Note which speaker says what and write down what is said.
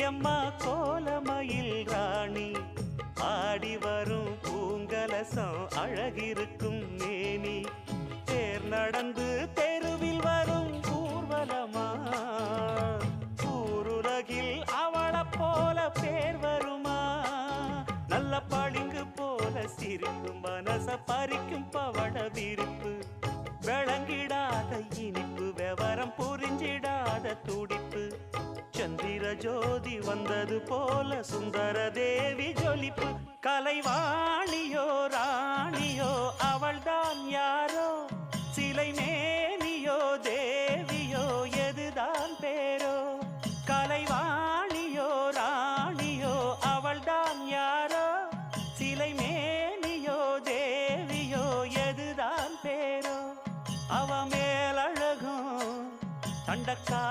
Speaker 1: அம்மா கோலமயில் ராணி ஆடி வரும் பூங்கலசம் அழகிருக்கும் மேனி தேர் நடந்து தெருவில் வரும் ஊர்வலமா ஊருலகில் அவளை போல பேர் வருமா நல்ல பளிங்கு போல சிரிக்கும் மனச பறிக்கும் பவள விரிப்பு விளங்கிடாத இனிப்பு விவரம் புரிஞ்சிடாத துடிப்பு சந்திர ஜோதி வந்தது போல சுந்தர தேவி ஜொலிப்பு கலைவாணியோ ராணியோ அவள்தான் யாரோ சிலை மேனியோ தேவியோ எதுதான் பேரோ கலைவாணியோ ராணியோ அவள்தான் யாரோ சிலை மேனியோ தேவியோ எதுதான் பேரோ அவ மேலழகும் தண்டக்கா